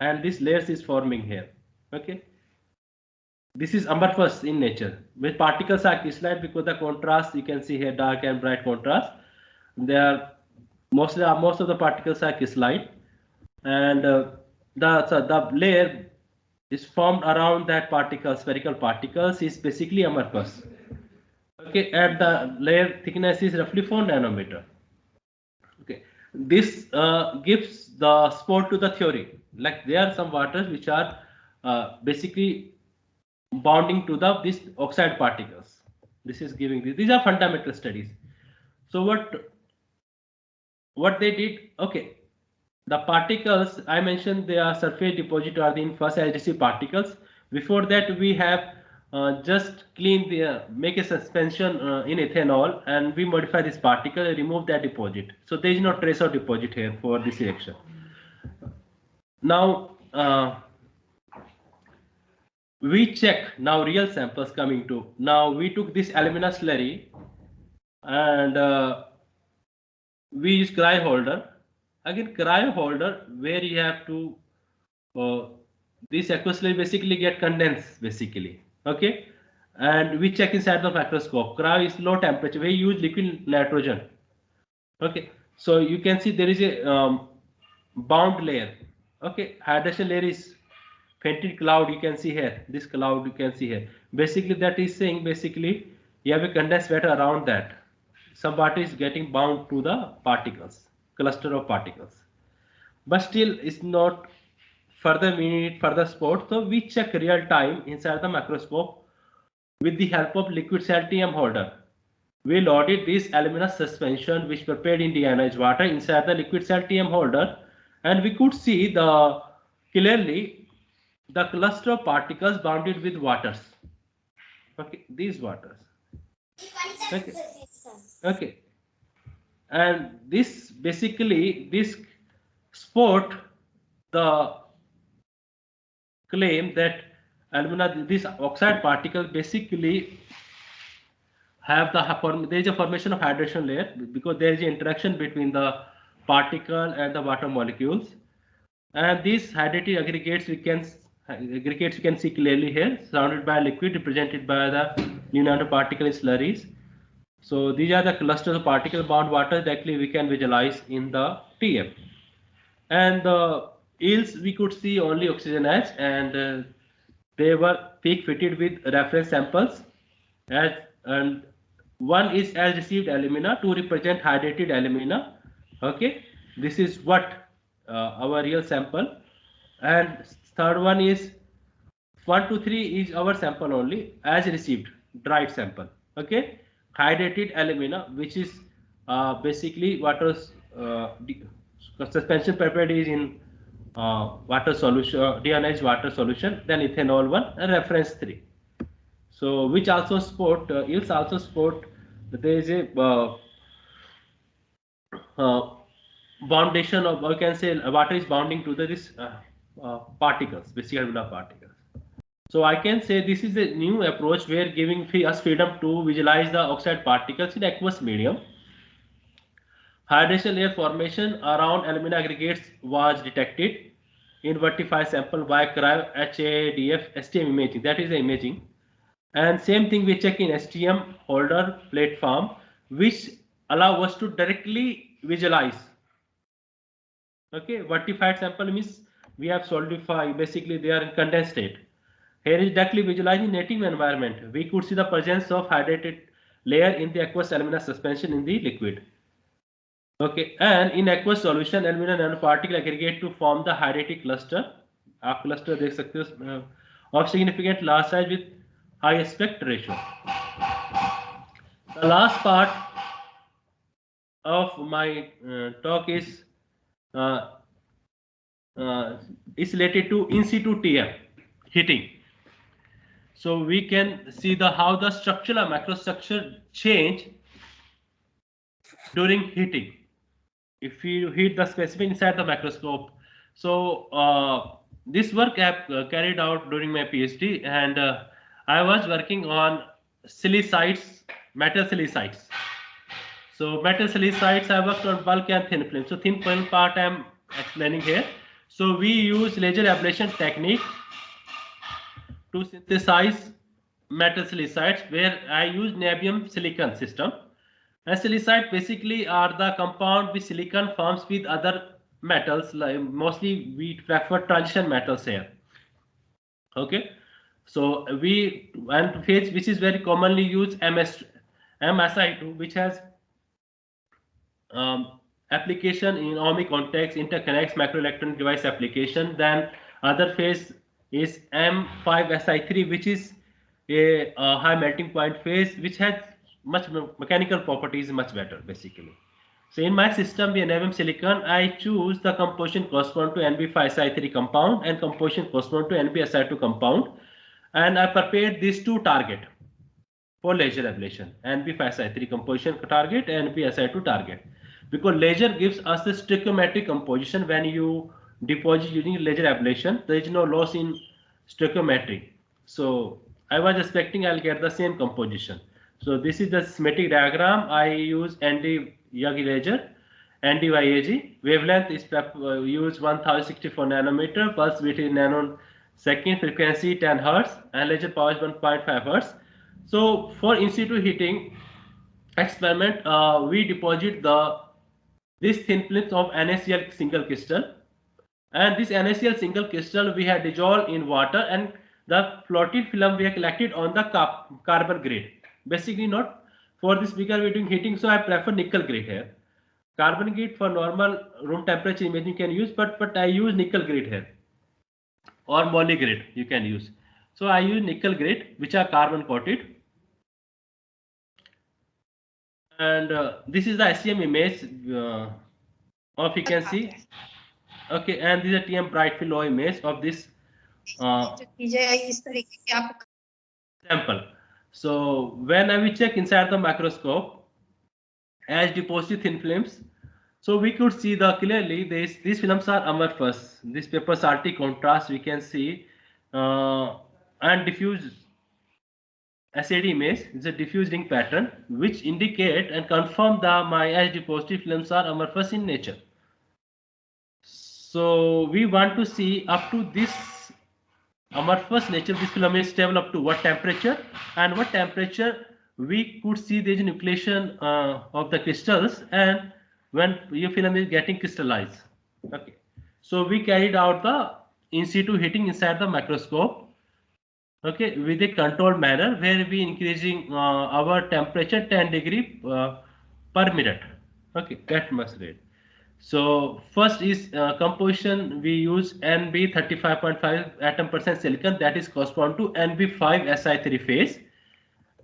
and this layers is forming here. Okay, this is amorphous in nature, with particles are crystalline because the contrast you can see here, dark and bright contrast. They are most of the particles are crystalline, and the layer is formed around that particle, spherical particles, is basically amorphous. Okay, and the layer thickness is roughly 4 nanometer. Okay, this gives the support to the theory Like there are some waters which are basically bonding to the this oxide particles. This is giving this. These are fundamental studies. So what they did? Okay, the particles I mentioned, they are surface deposit are the first LGC particles. Before that, we have just clean the make a suspension in ethanol, and we modify this particle and remove that deposit. So there is no trace of deposit here for this reaction. Now we check now real samples coming to. Now we took this alumina slurry and we use cryo holder. Again, cryo holder where you have to uh, this aqueous slurry basically get condensed basically. Okay, and we check inside the microscope. Cryo is low temperature. We use liquid nitrogen. Okay, so you can see there is a bound layer. Okay, hydration layer is fainted cloud. You can see here. This cloud you can see here. Basically, that is saying basically you have a condensed matter around that. Some water is getting bound to the particles, cluster of particles. But still, it's not further we need further support. So we check real time inside the microscope with the help of liquid cell TM holder. We loaded this alumina suspension which prepared in deionized water inside the liquid cell TM holder, and we could see the clearly the cluster of particles bounded with waters. Okay, these waters. Okay, okay, and this basically this support the claim that alumina this oxide particle basically have there is a formation of hydration layer because there is an interaction between the particle and the water molecules, and these hydrated aggregates we can see clearly here surrounded by liquid represented by the new nanoparticle in slurries. So these are the clusters of particle bound water directly we can visualize in the TM, and the yields we could see only oxygen edge, and they were peak fitted with reference samples as, and one is as received alumina to represent hydrated alumina. Okay, this is what our real sample, and third one is 1 to 3 is our sample only as received dried sample. Okay, hydrated alumina which is basically water's suspension prepared is in water solution, deionized water solution, then ethanol 1 and reference 3. So which also support yields also support that there is a uh, boundation of, or can say water is bounding to this particles, basically alumina particles. So I can say this is a new approach where giving us freedom to visualize the oxide particles in aqueous medium. Hydration layer formation around alumina aggregates was detected in vertified sample by cryo HADF STM imaging. That is the imaging. And same thing we check in STM holder platform, which allow us to directly visualize. Okay, vertified sample means we have solidified, basically they are in condensed state. Here is directly visualizing native environment. We could see the presence of hydrated layer in the aqueous alumina suspension in the liquid. Okay, and in aqueous solution, alumina nanoparticle aggregate to form the hydrated cluster. आप cluster देख सकते हो of significant large size with high aspect ratio. The last part of my talk uh, is related to in situ TM heating. So we can see the how the structural microstructure change during heating. If you heat the specimen inside the microscope. So this work I have carried out during my PhD, and I was working on silicides, metal silicides. So metal silicides I worked on bulk and thin film. So thin film part I am explaining here. So we use laser ablation technique to synthesize metal silicides, where I use niobium silicon system. And silicide basically are the compound which silicon forms with other metals. Like mostly we prefer transition metals here. Okay, so we and phase which is very commonly used MSI2, which has application in ohmic context, interconnects, microelectronic device application. Then other phase is M5Si3, which is a high melting point phase, which has much mechanical properties much better basically. So in my system, the NMM silicon, I choose the composition correspond to NB5Si3 compound and composition correspond to NBSI2 compound, and I prepared these two target for laser ablation, NB5Si3 composition target and NBSI2 target, because laser gives us the stoichiometric composition. When you deposit using laser ablation, there is no loss in stoichiometry. So I was expecting I'll get the same composition. So this is the schematic diagram. I use ND Yagi laser, NDYAG. Wavelength is use 1064 nanometer, pulse width is nanosecond, frequency 10 Hz, and laser power is 1.5 Hz. So for in situ heating experiment, we deposit this thin films of NaCl single crystal, and this NaCl single crystal we have dissolved in water, and the floated film we have collected on the carbon grade. Basically, not for this bigger we are doing heating, so I prefer nickel grade here. Carbon grade for normal room temperature imaging can use, but I use nickel grade here, or moly grade you can use. So I use nickel grade, which are carbon coated. And this is the SEM image of, you can see. Okay, and this is a TM bright field low image of this sample. So when I will check inside the microscope as deposited thin films, so we could see the clearly these films are amorphous. This paper salty contrast we can see, and diffuse SAD image is a diffuse ring pattern which indicate and confirm that my edge deposited films are amorphous in nature. So we want to see up to this amorphous nature this film is stable up to what temperature, and what temperature we could see there is nucleation of the crystals, and when your film is getting crystallized. Okay, so we carried out the in situ heating inside the microscope. Okay, with a controlled manner where we increasing our temperature 10 degree per minute. Okay, that much rate. So first is composition. We use Nb 35.5 atom percent silicon, that is correspond to Nb5Si3 phase,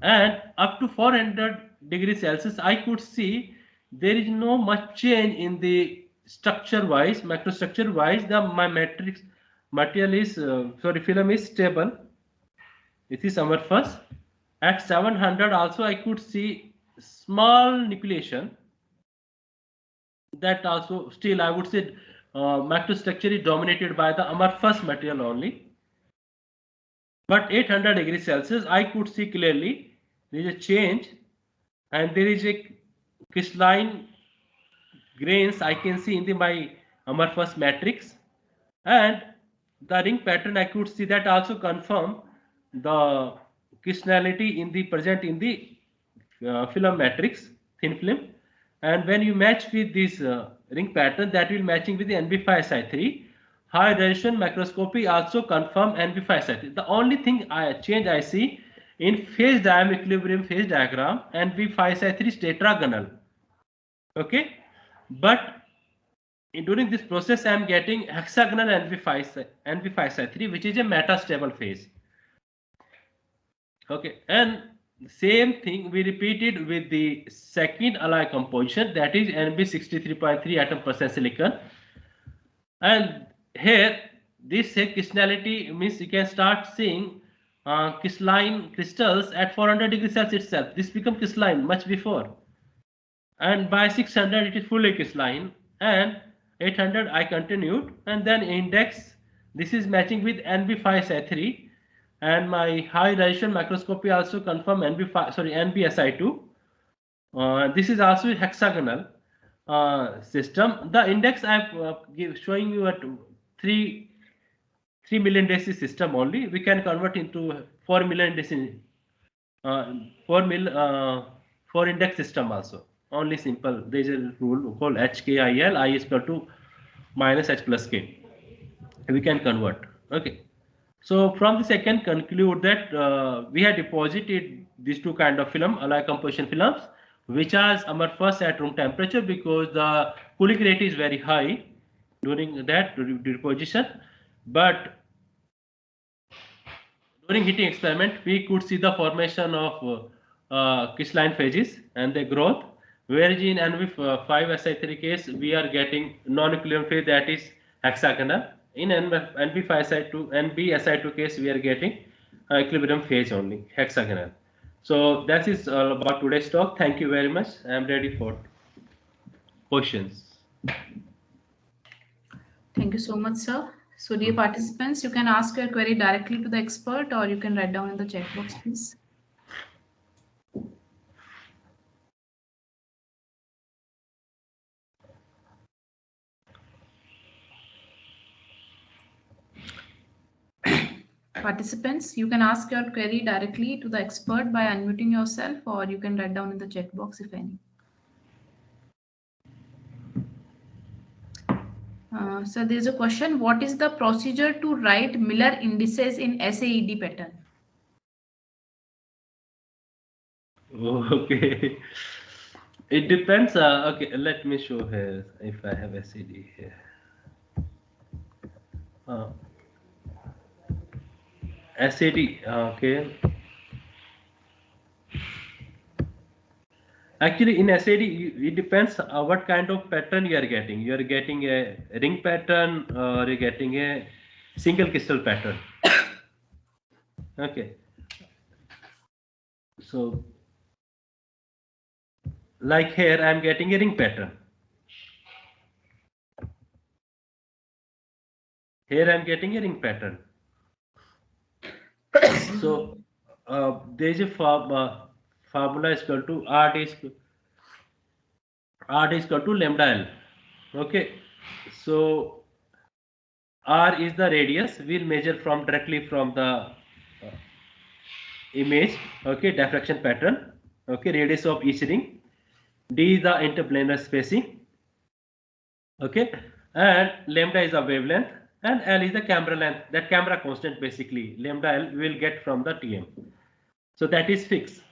and up to 400 degrees Celsius I could see there is no much change in the structure wise, microstructure wise. My matrix material is film is stable. This is amorphous. At 700 also I could see small nucleation. That also still I would say microstructure is dominated by the amorphous material only. But 800 degrees Celsius I could see clearly there is a change, and there is a crystalline grains I can see in my amorphous matrix, and the ring pattern I could see that also confirm the crystallinity in the present in the film matrix, thin film. And when you match with this ring pattern, that will matching with the NB5Si3. High resolution microscopy also confirm NB5Si3. The only thing I see in phase diagram, equilibrium phase diagram, NB5Si3 is tetragonal. Okay, but during this process I am getting hexagonal NB5Si3, which is a metastable phase. Okay, and same thing we repeated with the second alloy composition, that is Nb63.3 atom percent silicon, and here this crystallinity means you can start seeing crystalline crystals at 400 degrees Celsius itself. This become crystalline much before, and by 600 it is fully crystalline, and 800 I continued, and then index this is matching with Nb5Si3. And my high resolution microscopy also confirm NBSI2. This is also hexagonal system. The index I'm showing you at 3 million deci system only. We can convert into 4 million deci, 4 index system also. Only simple. There is a rule called HKIL. I is equal to minus H plus K. We can convert. Okay. So from this I can conclude that we have deposited these two kind of film, alloy composition films. we charge our first at room temperature because the cooling rate is very high during that deposition. But during heating experiment, we could see the formation of crystalline phases and their growth. Whereas in NV5Si3 case, we are getting non-equilibrium phase, that is hexagonal. In NB5Si2, NBSI2 case, we are getting equilibrium phase only, hexagonal. So that is all about today's talk. Thank you very much. I am ready for questions. Thank you so much, sir. So, dear participants, you can ask your query directly to the expert or you can write down in the chat box, please. Participants, you can ask your query directly to the expert by unmuting yourself or you can write down in the chat box if any. So there's a question, what is the procedure to write Miller indices in SAED pattern? Okay. It depends. Okay, let me show here if I have SED here. Uh, SAD, okay. Actually, in SAD, it depends what kind of pattern you are getting. You are getting a ring pattern or you're getting a single crystal pattern. Okay. So, like here, I am getting a ring pattern. Here, I am getting a ring pattern. So, there is a formula is equal to R is equal to lambda L. Okay. So, R is the radius. We'll measure from directly from the image. Okay, diffraction pattern. Okay, radius of each ring. D is the interplanar spacing. Okay, and lambda is the wavelength, and L is the camera length. That camera constant basically. Lambda L we will get from the TM. So that is fixed.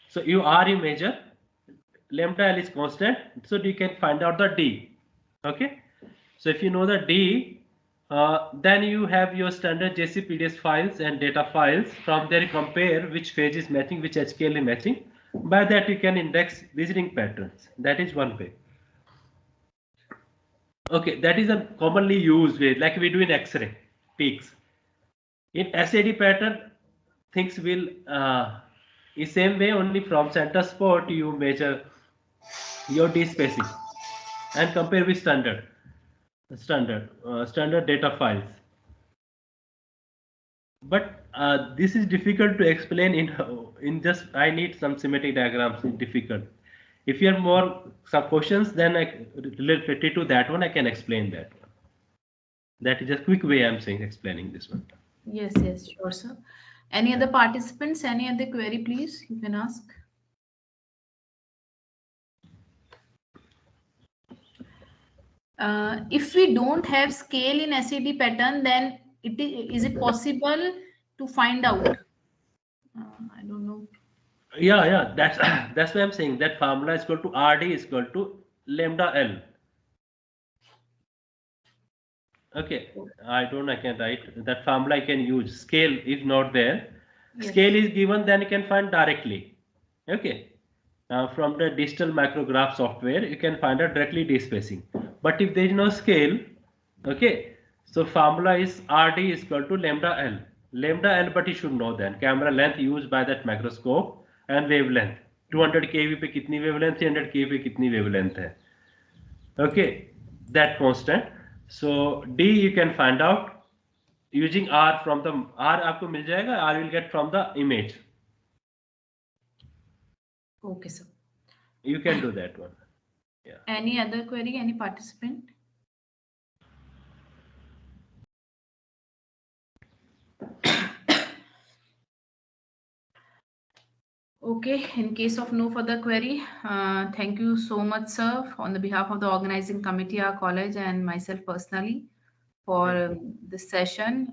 So you measure. Lambda L is constant. So you can find out the D. Okay. So if you know the D, then you have your standard JCPDS files and data files. From there you compare which phase is matching, which HKL is matching. By that you can index these ring patterns. That is one way. Okay, that is a commonly used way, like we do in X-ray peaks. In SAD pattern, things will in same way, only from center spot you measure your D spacing and compare with standard data files. But this is difficult to explain in just I need some schematic diagrams. It's difficult. If you have more some questions, then related to that one, I can explain that one. That is just quick way I'm saying explaining this one. Yes, sure, sir. Any other participants, any other query, please, you can ask. If we don't have scale in SAD pattern, then is it possible to find out? I don't know. Yeah, that's that's why I'm saying that formula is equal to RD is equal to lambda L. Okay, I can write that formula. I can use scale is not there. Yes. Scale is given, then you can find directly. Okay, from the digital micrograph software, you can find out directly D spacing. But if there is no scale, okay, so formula is RD is equal to lambda L. Lambda L, but you should know then camera length used by that microscope and wavelength. 200 kV पे कितनी wavelength, 300 kV पे कितनी wavelength है. Okay, that constant. So D you can find out using R from the R आपको मिल जाएगा. R will get from the image. Okay, sir. You can do that one. Yeah. Any other query? Any participant? Okay, in case of no further query, thank you so much, sir, on the behalf of the organizing committee, our college, and myself personally for this session.